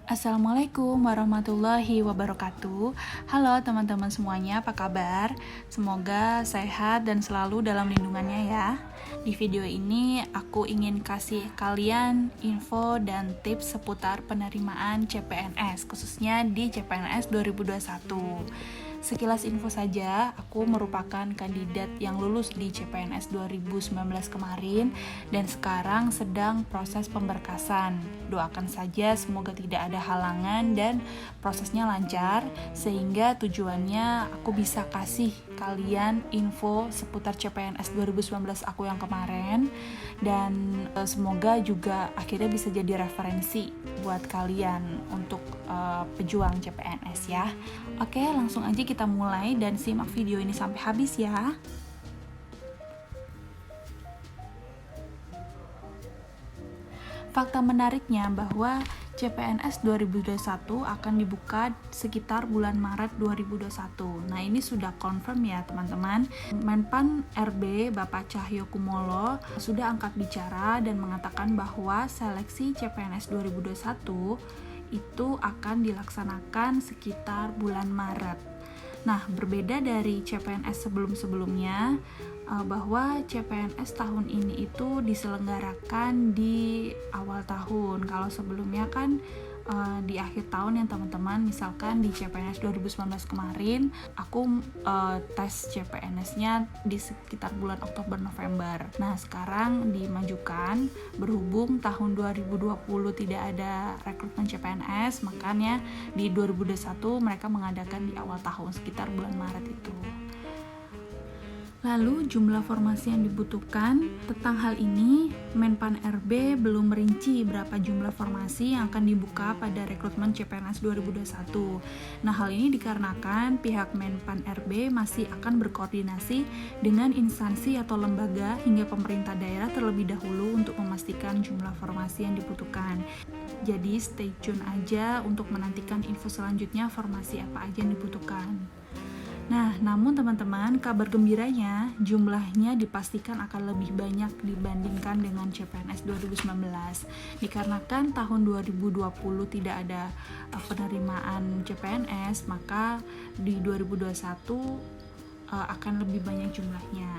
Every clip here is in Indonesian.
Assalamualaikum warahmatullahi wabarakatuh. Halo teman-teman semuanya, apa kabar? Semoga sehat dan selalu dalam lindungannya ya. Di video ini aku ingin kasih kalian info dan tips seputar penerimaan CPNS, khususnya di CPNS 2021. Sekilas info saja, aku merupakan kandidat yang lulus di CPNS 2019 kemarin dan sekarang sedang proses pemberkasan. Doakan saja semoga tidak ada halangan dan prosesnya lancar sehingga tujuannya aku bisa kasih kalian info seputar CPNS 2019 aku yang kemarin dan semoga juga akhirnya bisa jadi referensi buat kalian untuk pejuang CPNS ya. Oke, langsung aja kita mulai dan simak video ini sampai habis ya. Fakta menariknya bahwa CPNS 2021 akan dibuka sekitar bulan Maret 2021. Nah, ini sudah confirm ya teman-teman. Menpan RB Bapak Cahyo Kumolo sudah angkat bicara dan mengatakan bahwa seleksi CPNS 2021 itu akan dilaksanakan sekitar bulan Maret. Nah, berbeda dari CPNS sebelum-sebelumnya, bahwa CPNS tahun ini itu diselenggarakan di awal tahun. Kalau sebelumnya kan di akhir tahun ya teman-teman. Misalkan di CPNS 2019 kemarin aku tes CPNS-nya di sekitar bulan Oktober-November. Nah, sekarang dimajukan berhubung tahun 2020 tidak ada rekrutmen CPNS, makanya di 2021 mereka mengadakan di awal tahun sekitar bulan Maret itu. Lalu jumlah formasi yang dibutuhkan. Tentang hal ini, Menpan RB belum merinci berapa jumlah formasi yang akan dibuka pada rekrutmen CPNS 2021. Nah, hal ini dikarenakan pihak Menpan RB masih akan berkoordinasi dengan instansi atau lembaga hingga pemerintah daerah terlebih dahulu untuk memastikan jumlah formasi yang dibutuhkan. Jadi stay tune aja untuk menantikan info selanjutnya formasi apa aja yang dibutuhkan. Nah, namun teman-teman, kabar gembiranya jumlahnya dipastikan akan lebih banyak dibandingkan dengan CPNS 2019. Dikarenakan tahun 2020 tidak ada penerimaan CPNS, maka di 2021 akan lebih banyak jumlahnya.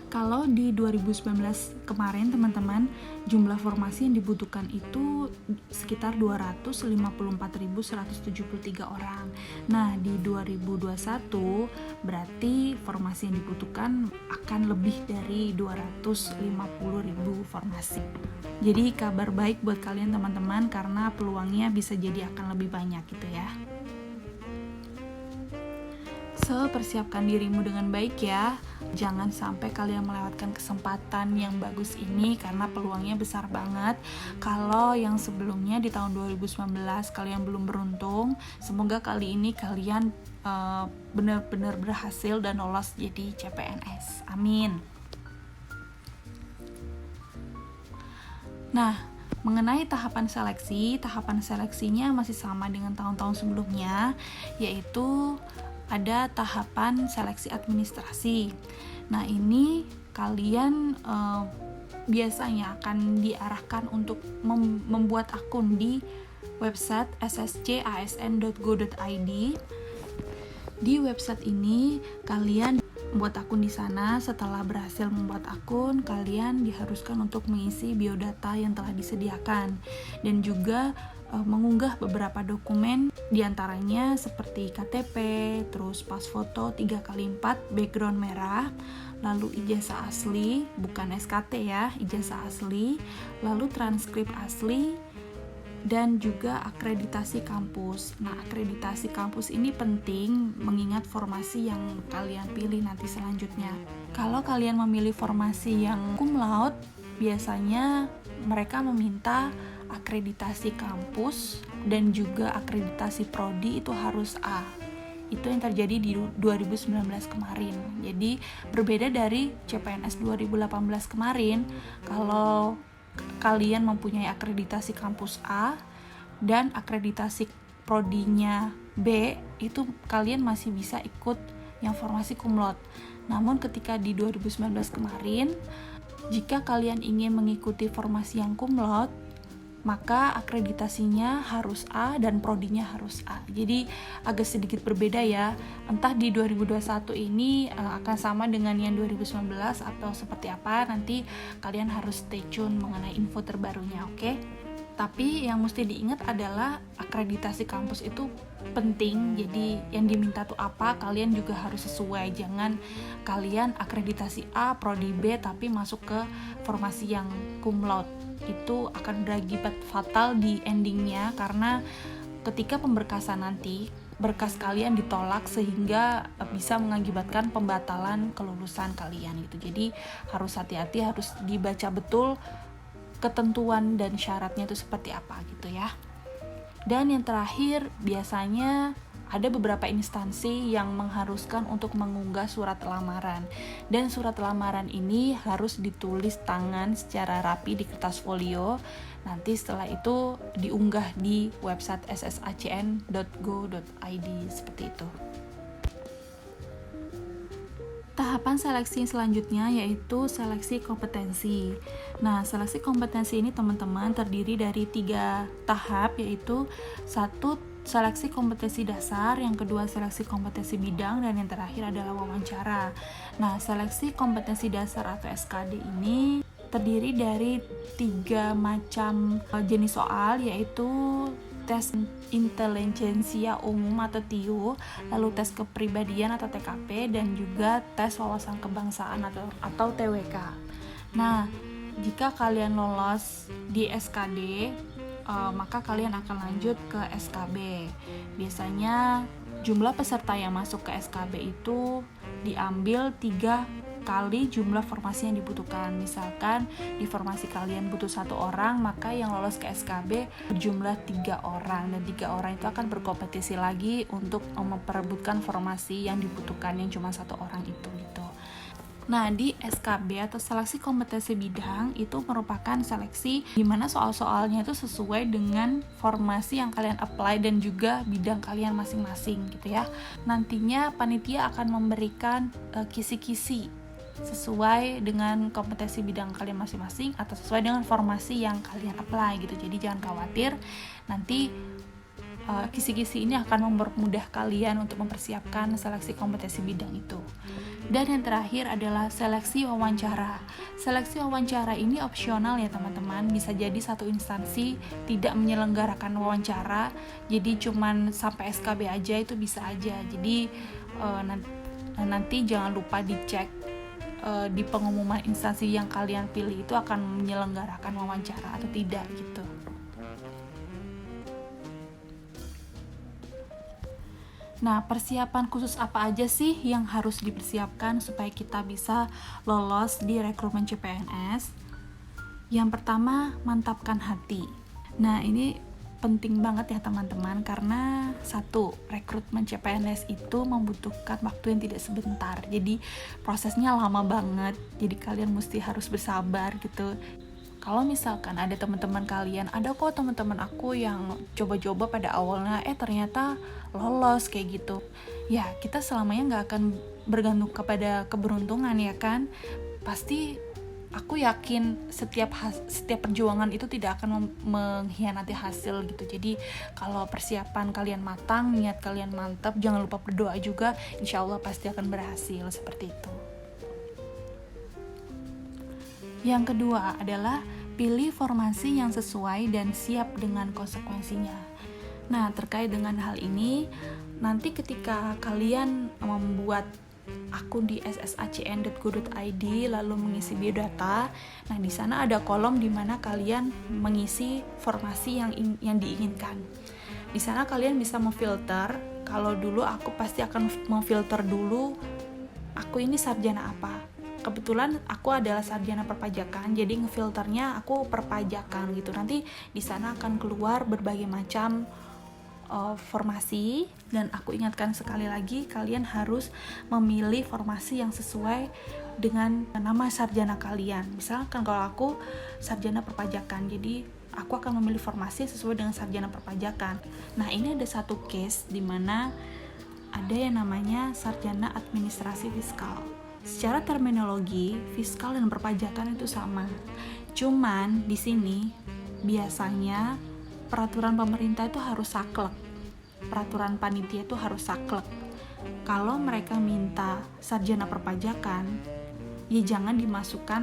Kalau di 2019 kemarin teman-teman, jumlah formasi yang dibutuhkan itu sekitar 254.173 orang. Nah, di 2021 berarti formasi yang dibutuhkan akan lebih dari 250.000 formasi. Jadi kabar baik buat kalian teman-teman karena peluangnya bisa jadi akan lebih banyak gitu ya. So, persiapkan dirimu dengan baik ya. Jangan sampai kalian melewatkan kesempatan yang bagus ini karena peluangnya besar banget. Kalau yang sebelumnya di tahun 2019 kalian belum beruntung, semoga kali ini kalian benar-benar berhasil dan lolos jadi CPNS. Amin. Nah, mengenai tahapan seleksinya masih sama dengan tahun-tahun sebelumnya, yaitu ada tahapan seleksi administrasi. Nah, ini kalian biasanya akan diarahkan untuk membuat akun di website sscasn.go.id. Di website ini kalian membuat akun di sana. Setelah berhasil membuat akun, kalian diharuskan untuk mengisi biodata yang telah disediakan dan juga mengunggah beberapa dokumen, diantaranya seperti KTP, terus pas foto 3x4 background merah, lalu ijazah asli, bukan SKT ya, ijazah asli, lalu transkrip asli, dan juga akreditasi kampus. Nah, akreditasi kampus ini penting mengingat formasi yang kalian pilih nanti selanjutnya. Kalau kalian memilih formasi yang cum laude, biasanya mereka meminta akreditasi kampus dan juga akreditasi prodi itu harus A. Itu yang terjadi di 2019 kemarin. Jadi berbeda dari CPNS 2018 kemarin. Kalau kalian mempunyai akreditasi kampus A dan akreditasi prodinya B, itu kalian masih bisa ikut yang formasi cum laude. Namun ketika di 2019 kemarin, jika kalian ingin mengikuti formasi yang cum laude, maka akreditasinya harus A dan prodinya harus A. Jadi agak sedikit berbeda ya. Entah di 2021 ini akan sama dengan yang 2019 atau seperti apa, nanti kalian harus stay tune mengenai info terbarunya, oke? Tapi yang mesti diingat adalah akreditasi kampus itu penting. Jadi yang diminta tuh apa, kalian juga harus sesuai. Jangan kalian akreditasi A, prodi B tapi masuk ke formasi yang cum laude. Itu akan berakibat fatal di endingnya, karena ketika pemberkasan nanti berkas kalian ditolak sehingga bisa mengakibatkan pembatalan kelulusan kalian gitu. Jadi harus hati-hati, harus dibaca betul ketentuan dan syaratnya itu seperti apa gitu ya. Dan yang terakhir, biasanya ada beberapa instansi yang mengharuskan untuk mengunggah surat lamaran, dan surat lamaran ini harus ditulis tangan secara rapi di kertas folio. Nanti setelah itu diunggah di website ssacn.go.id seperti itu. Tahapan seleksi selanjutnya yaitu seleksi kompetensi. Nah, seleksi kompetensi ini teman-teman terdiri dari 3 tahap, yaitu 1 seleksi kompetensi dasar, yang kedua seleksi kompetensi bidang, dan yang terakhir adalah wawancara. Nah, seleksi kompetensi dasar atau SKD ini terdiri dari 3 macam jenis soal, yaitu tes intelijensia umum atau TIU, lalu tes kepribadian atau TKP, dan juga tes wawasan kebangsaan atau TWK. Nah, jika kalian lolos di SKD, maka kalian akan lanjut ke SKB. Biasanya jumlah peserta yang masuk ke SKB itu diambil 3 kali jumlah formasi yang dibutuhkan. Misalkan di formasi kalian butuh 1 orang, maka yang lolos ke SKB berjumlah 3 orang, dan 3 orang itu akan berkompetisi lagi untuk memperebutkan formasi yang dibutuhkan yang cuma 1 orang itu gitu. Nah, di SKB atau seleksi kompetensi bidang itu merupakan seleksi di mana soal-soalnya itu sesuai dengan formasi yang kalian apply dan juga bidang kalian masing-masing gitu ya. Nantinya panitia akan memberikan kisi-kisi sesuai dengan kompetensi bidang kalian masing-masing atau sesuai dengan formasi yang kalian apply gitu. Jadi jangan khawatir, nanti kisi-kisi ini akan mempermudah kalian untuk mempersiapkan seleksi kompetensi bidang itu. Dan yang terakhir adalah seleksi wawancara. Seleksi wawancara ini opsional ya teman-teman, bisa jadi satu instansi tidak menyelenggarakan wawancara, jadi cuman sampai SKB aja itu bisa aja. Jadi nanti jangan lupa dicek di pengumuman instansi yang kalian pilih itu akan menyelenggarakan wawancara atau tidak gitu. Nah, persiapan khusus apa aja sih yang harus dipersiapkan supaya kita bisa lolos di rekrutmen CPNS? Yang pertama, mantapkan hati. Nah, ini penting banget ya teman-teman, karena 1, rekrutmen CPNS itu membutuhkan waktu yang tidak sebentar. Jadi prosesnya lama banget, jadi kalian mesti harus bersabar gitu. Kalau misalkan ada teman-teman kalian, ada kok teman-teman aku yang coba-coba pada awalnya ternyata lolos kayak gitu. Ya, kita selamanya gak akan bergantung kepada keberuntungan ya kan. Pasti aku yakin setiap perjuangan itu tidak akan mengkhianati hasil gitu. Jadi kalau persiapan kalian matang, niat kalian mantap, jangan lupa berdoa juga, insya Allah pasti akan berhasil seperti itu. Yang kedua adalah pilih formasi yang sesuai dan siap dengan konsekuensinya. Nah, terkait dengan hal ini, nanti ketika kalian membuat akun di ssacn.go.id lalu mengisi biodata, nah di sana ada kolom di mana kalian mengisi formasi yang diinginkan. Di sana kalian bisa memfilter. Kalau dulu aku pasti akan memfilter dulu aku ini sarjana apa. Kebetulan aku adalah sarjana perpajakan, jadi ngefilternya aku perpajakan gitu. Nanti di sana akan keluar berbagai macam formasi, dan aku ingatkan sekali lagi, kalian harus memilih formasi yang sesuai dengan nama sarjana kalian. Misalkan kalau aku sarjana perpajakan, jadi aku akan memilih formasi sesuai dengan sarjana perpajakan. Nah, ini ada satu case di mana ada yang namanya sarjana administrasi fiskal. Secara terminologi, fiskal dan perpajakan itu sama. Cuman di sini biasanya peraturan pemerintah itu harus saklek, peraturan panitia itu harus saklek. Kalau mereka minta sarjana perpajakan, ya jangan dimasukkan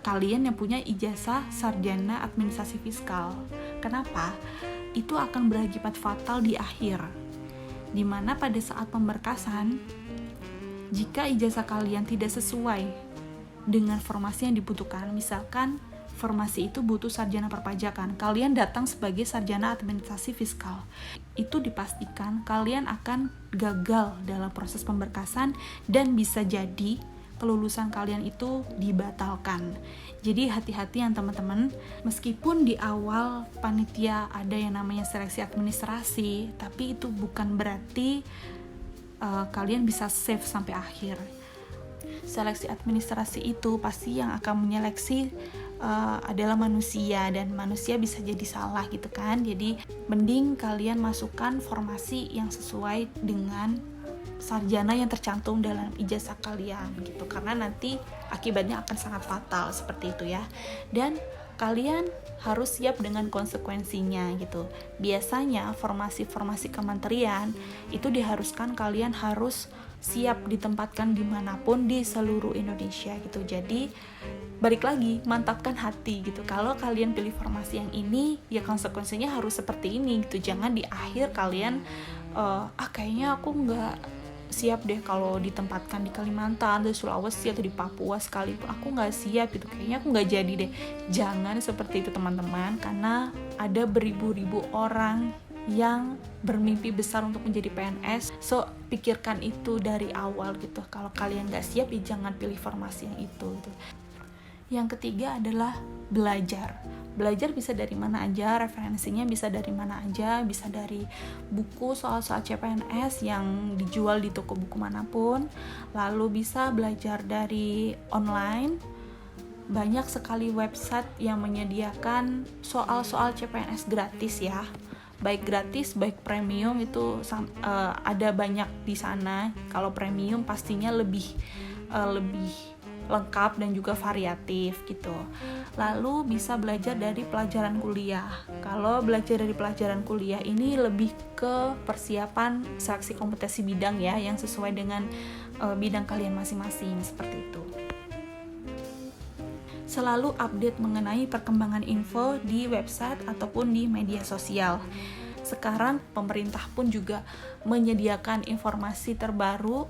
kalian yang punya ijazah sarjana administrasi fiskal. Kenapa? Itu akan berakibat fatal di akhir, dimana pada saat pemberkasan, jika ijazah kalian tidak sesuai dengan formasi yang dibutuhkan, misalkan formasi itu butuh sarjana perpajakan, kalian datang sebagai sarjana administrasi fiskal, itu dipastikan kalian akan gagal dalam proses pemberkasan dan bisa jadi kelulusan kalian itu dibatalkan. Jadi hati-hati ya teman-teman, meskipun di awal panitia ada yang namanya seleksi administrasi, tapi itu bukan berarti kalian bisa save sampai akhir. Seleksi administrasi itu pasti yang akan menyeleksi adalah manusia, dan manusia bisa jadi salah gitu kan. Jadi mending kalian masukkan formasi yang sesuai dengan sarjana yang tercantum dalam ijazah kalian gitu, karena nanti akibatnya akan sangat fatal seperti itu ya. Dan kalian harus siap dengan konsekuensinya gitu. Biasanya formasi-formasi kementerian itu diharuskan kalian harus siap ditempatkan dimanapun di seluruh Indonesia gitu. Jadi balik lagi, mantapkan hati gitu. Kalau kalian pilih formasi yang ini, ya konsekuensinya harus seperti ini gitu. Jangan di akhir kalian kayaknya aku nggak siap deh kalau ditempatkan di Kalimantan, di Sulawesi, atau di Papua sekalipun aku nggak siap gitu, kayaknya aku nggak jadi deh. Jangan seperti itu teman-teman, karena ada beribu-ribu orang yang bermimpi besar untuk menjadi PNS. So pikirkan itu dari awal gitu. Kalau kalian nggak siap, ya jangan pilih formasi yang itu gitu. Yang ketiga adalah belajar. Belajar bisa dari mana aja, referensinya bisa dari mana aja, bisa dari buku soal-soal CPNS yang dijual di toko buku manapun, lalu bisa belajar dari online. Banyak sekali website yang menyediakan soal-soal CPNS gratis ya, baik gratis, baik premium, itu ada banyak di sana. Kalau premium pastinya lebih lengkap dan juga variatif gitu. Lalu bisa belajar dari pelajaran kuliah. Kalau belajar dari pelajaran kuliah ini lebih ke persiapan seleksi kompetensi bidang ya, yang sesuai dengan bidang kalian masing-masing seperti itu. Selalu update mengenai perkembangan info di website ataupun di media sosial. Sekarang pemerintah pun juga menyediakan informasi terbaru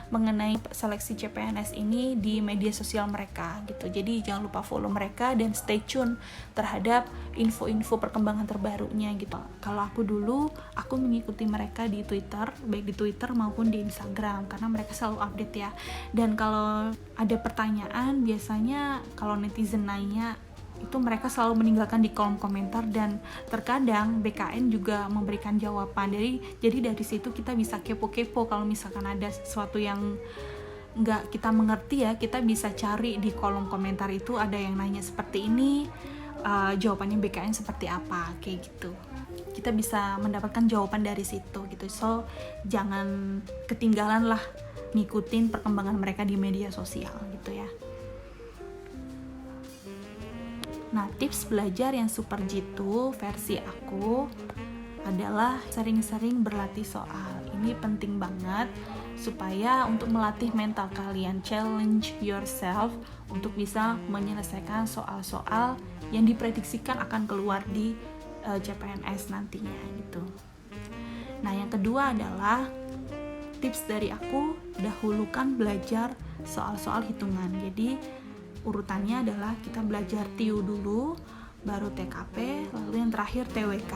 mengenai seleksi CPNS ini di media sosial mereka gitu. Jadi jangan lupa follow mereka dan stay tune terhadap info-info perkembangan terbarunya gitu. Kalau aku mengikuti mereka di Twitter, baik di Twitter maupun di Instagram, karena mereka selalu update ya. Dan kalau ada pertanyaan, biasanya kalau netizen nanya, itu mereka selalu meninggalkan di kolom komentar, dan terkadang BKN juga memberikan jawaban. Jadi dari situ kita bisa kepo-kepo, kalau misalkan ada sesuatu yang nggak kita mengerti ya, kita bisa cari di kolom komentar itu ada yang nanya seperti ini, jawabannya BKN seperti apa, kayak gitu. Kita bisa mendapatkan jawaban dari situ gitu. So jangan ketinggalan lah ngikutin perkembangan mereka di media sosial gitu ya. Nah, tips belajar yang super jitu versi aku adalah sering-sering berlatih soal. Ini penting banget supaya untuk melatih mental kalian, challenge yourself untuk bisa menyelesaikan soal-soal yang diprediksikan akan keluar di CPNS nantinya gitu. Nah, yang kedua adalah tips dari aku, dahulukan belajar soal-soal hitungan. Jadi urutannya adalah kita belajar TIU dulu, baru TKP, lalu yang terakhir TWK.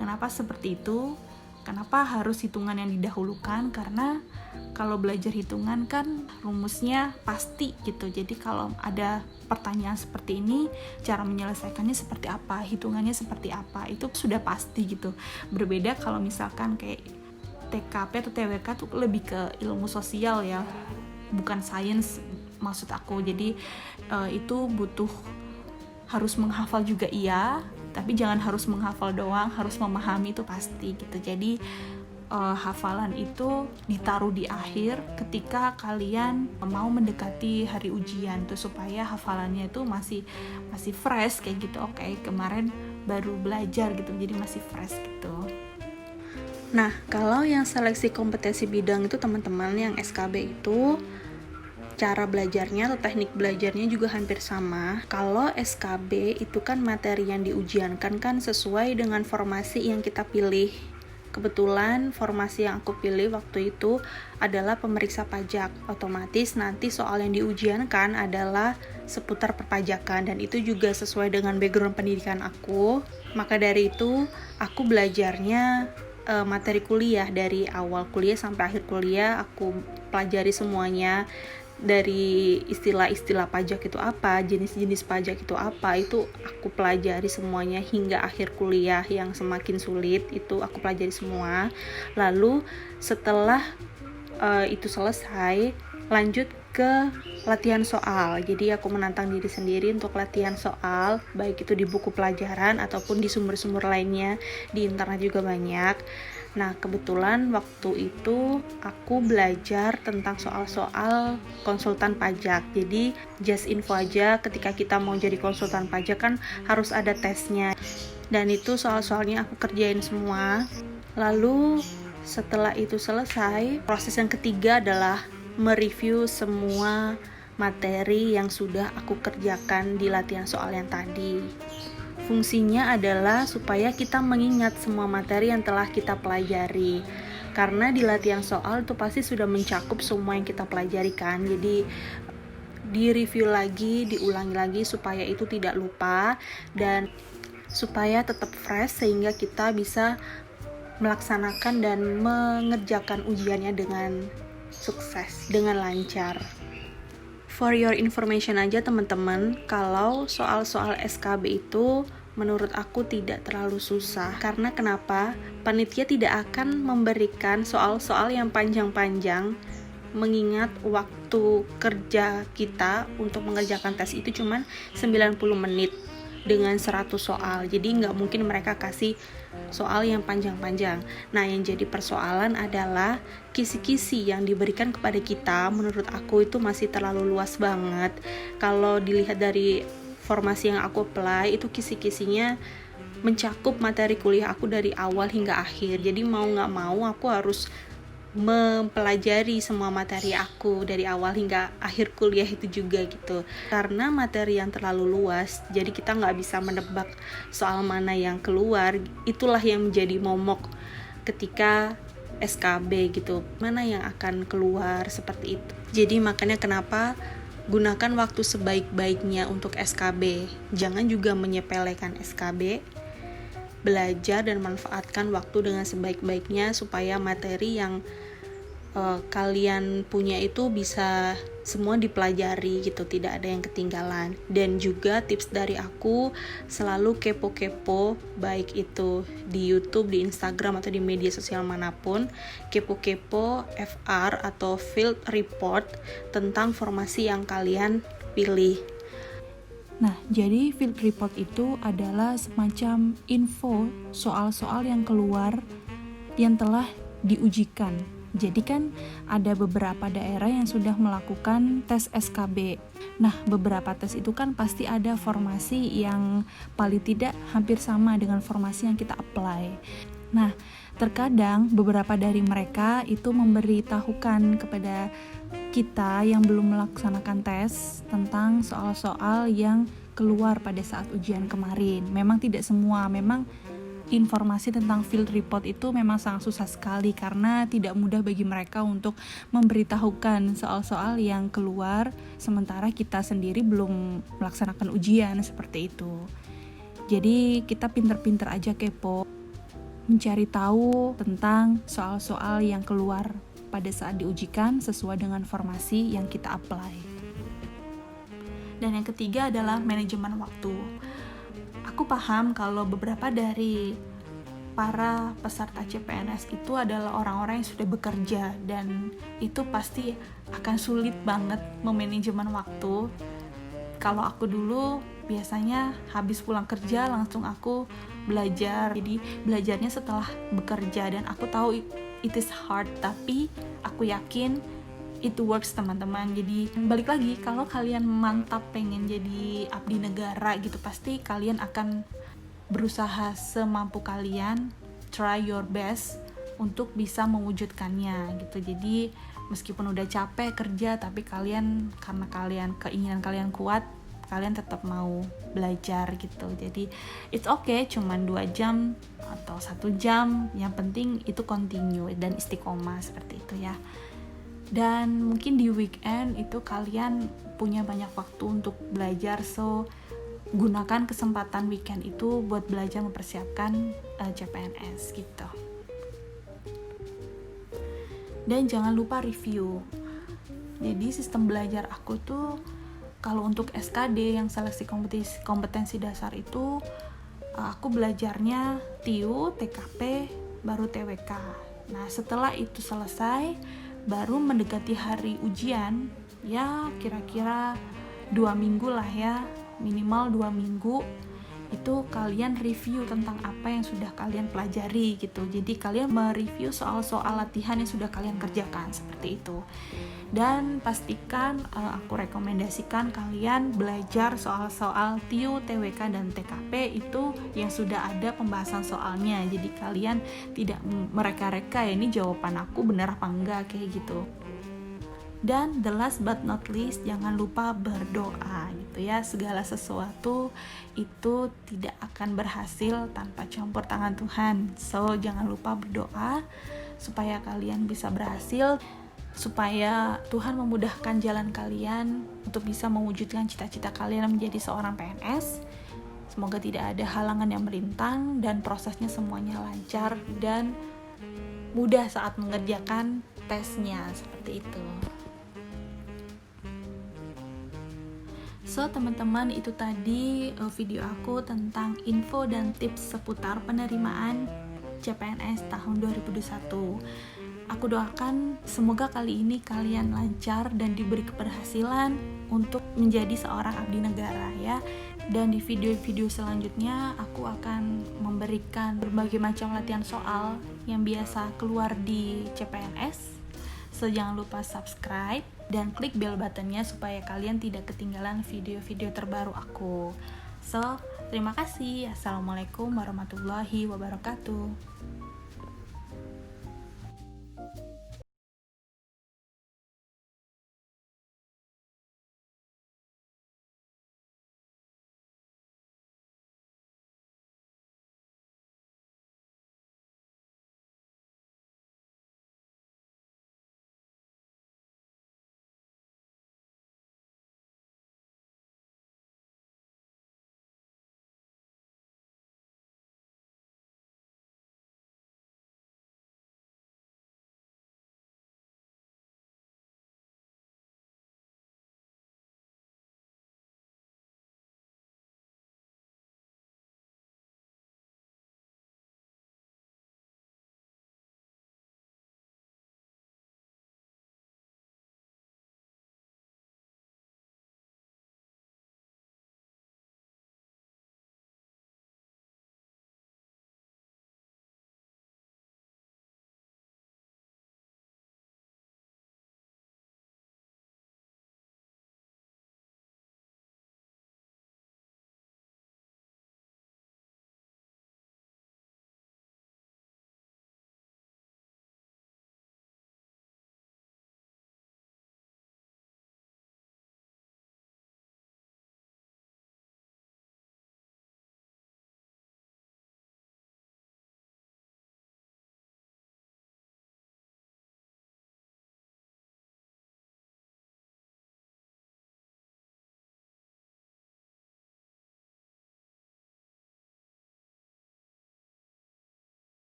Kenapa seperti itu? Kenapa harus hitungan yang didahulukan? Karena kalau belajar hitungan kan rumusnya pasti gitu. Jadi kalau ada pertanyaan seperti ini, cara menyelesaikannya seperti apa, hitungannya seperti apa, itu sudah pasti gitu. Berbeda kalau misalkan kayak TKP atau TWK tuh lebih ke ilmu sosial ya, bukan sains maksud aku. Jadi itu butuh harus menghafal juga iya, tapi jangan harus menghafal doang, harus memahami itu pasti gitu. Jadi hafalan itu ditaruh di akhir ketika kalian mau mendekati hari ujian tuh, supaya hafalannya itu masih fresh kayak gitu. Oke, kemarin baru belajar gitu, jadi masih fresh gitu. Nah, kalau yang seleksi kompetensi bidang itu teman-teman yang SKB itu cara belajarnya atau teknik belajarnya juga hampir sama. Kalau SKB itu kan materi yang diujiankan kan sesuai dengan formasi yang kita pilih. Kebetulan formasi yang aku pilih waktu itu adalah pemeriksa pajak. Otomatis nanti soal yang diujiankan adalah seputar perpajakan, dan itu juga sesuai dengan background pendidikan aku. Maka dari itu aku belajarnya materi kuliah dari awal kuliah sampai akhir kuliah aku pelajari semuanya. Dari istilah-istilah pajak itu apa, jenis-jenis pajak itu apa, itu aku pelajari semuanya hingga akhir kuliah yang semakin sulit, itu aku pelajari semua. Lalu setelah itu selesai, lanjut ke latihan soal. Jadi aku menantang diri sendiri untuk latihan soal, baik itu di buku pelajaran ataupun di sumber-sumber lainnya, di internet juga banyak. Nah, kebetulan waktu itu aku belajar tentang soal-soal konsultan pajak. Jadi, just info aja, ketika kita mau jadi konsultan pajak kan harus ada tesnya. Dan itu soal-soalnya aku kerjain semua. Lalu, setelah itu selesai, proses yang ketiga adalah mereview semua materi yang sudah aku kerjakan di latihan soal yang tadi. Fungsinya adalah supaya kita mengingat semua materi yang telah kita pelajari. Karena di latihan soal itu pasti sudah mencakup semua yang kita pelajari kan. Jadi di-review lagi, diulangi lagi supaya itu tidak lupa dan supaya tetap fresh sehingga kita bisa melaksanakan dan mengerjakan ujiannya dengan sukses, dengan lancar. For your information aja teman-teman, kalau soal-soal SKB itu menurut aku tidak terlalu susah. Karena kenapa? Panitia tidak akan memberikan soal-soal yang panjang-panjang, mengingat waktu kerja kita untuk mengerjakan tes itu cuma 90 menit dengan 100 soal. Jadi nggak mungkin mereka kasih soal yang panjang-panjang. Nah, yang jadi persoalan adalah kisi-kisi yang diberikan kepada kita. Menurut aku itu masih terlalu luas banget. Kalau dilihat dari formasi yang aku apply, itu kisi-kisinya mencakup materi kuliah aku dari awal hingga akhir. Jadi mau nggak mau aku harus mempelajari semua materi aku dari awal hingga akhir kuliah itu juga gitu. Karena materi yang terlalu luas, jadi kita nggak bisa menebak soal mana yang keluar. Itulah yang menjadi momok ketika SKB gitu, mana yang akan keluar seperti itu. Jadi makanya kenapa gunakan waktu sebaik-baiknya untuk SKB. Jangan juga menyepelekan SKB. Belajar dan manfaatkan waktu dengan sebaik-baiknya supaya materi yang kalian punya itu bisa semua dipelajari gitu, tidak ada yang ketinggalan. Dan juga tips dari aku, selalu kepo-kepo, baik itu di YouTube, di Instagram atau di media sosial manapun, kepo-kepo FR atau field report tentang formasi yang kalian pilih. Nah, jadi field report itu adalah semacam info soal-soal yang keluar yang telah diujikan. Jadi kan ada beberapa daerah yang sudah melakukan tes SKB. Nah, beberapa tes itu kan pasti ada formasi yang paling tidak hampir sama dengan formasi yang kita apply. Nah, terkadang beberapa dari mereka itu memberitahukan kepada kita yang belum melaksanakan tes tentang soal-soal yang keluar pada saat ujian kemarin. Memang tidak semua, memang informasi tentang field report itu memang sangat susah sekali karena tidak mudah bagi mereka untuk memberitahukan soal-soal yang keluar sementara kita sendiri belum melaksanakan ujian seperti itu. Jadi kita pinter-pinter aja kepo, mencari tahu tentang soal-soal yang keluar pada saat diujikan sesuai dengan formasi yang kita apply. Dan yang ketiga adalah manajemen waktu. Aku paham kalau beberapa dari para peserta CPNS itu adalah orang-orang yang sudah bekerja dan itu pasti akan sulit banget memanajemen waktu. Kalau aku dulu biasanya habis pulang kerja langsung aku belajar. Jadi belajarnya setelah bekerja, dan aku tahu it is hard, tapi aku yakin it works teman-teman. Jadi balik lagi, kalau kalian mantap pengen jadi abdi negara gitu, pasti kalian akan berusaha semampu kalian, try your best untuk bisa mewujudkannya gitu. Jadi meskipun udah capek kerja, tapi kalian, karena keinginan kalian kuat, kalian tetap mau belajar gitu. Jadi it's okay, cuman 2 jam atau 1 jam, yang penting itu continue dan istiqomah seperti itu ya. Dan mungkin di weekend itu kalian punya banyak waktu untuk belajar, so gunakan kesempatan weekend itu buat belajar mempersiapkan CPNS gitu. Dan jangan lupa review. Jadi sistem belajar aku tuh, kalau untuk SKD yang seleksi kompetensi dasar itu, aku belajarnya TIU, TKP, baru TWK. Nah setelah itu selesai, baru mendekati hari ujian, ya kira-kira 2 minggu lah ya, minimal 2 minggu itu kalian review tentang apa yang sudah kalian pelajari gitu. Jadi kalian mereview soal-soal latihan yang sudah kalian kerjakan, seperti itu. Dan pastikan, aku rekomendasikan kalian belajar soal-soal TIU, TWK, dan TKP itu yang sudah ada pembahasan soalnya. Jadi kalian tidak mereka-reka ya, ini jawaban aku benar apa enggak, kayak gitu. Dan the last but not least, jangan lupa berdoa gitu ya. Segala sesuatu itu tidak akan berhasil tanpa campur tangan Tuhan. So jangan lupa berdoa supaya kalian bisa berhasil, supaya Tuhan memudahkan jalan kalian untuk bisa mewujudkan cita-cita kalian menjadi seorang PNS. Semoga tidak ada halangan yang melintang dan prosesnya semuanya lancar dan mudah saat mengerjakan tesnya, seperti itu. So teman-teman, itu tadi video aku tentang info dan tips seputar penerimaan CPNS tahun 2021. Aku doakan semoga kali ini kalian lancar dan diberi keberhasilan untuk menjadi seorang abdi negara ya. Dan di video-video selanjutnya aku akan memberikan berbagai macam latihan soal yang biasa keluar di CPNS. So jangan lupa subscribe dan klik bell buttonnya supaya kalian tidak ketinggalan video-video terbaru aku. So, terima kasih. Assalamualaikum warahmatullahi wabarakatuh.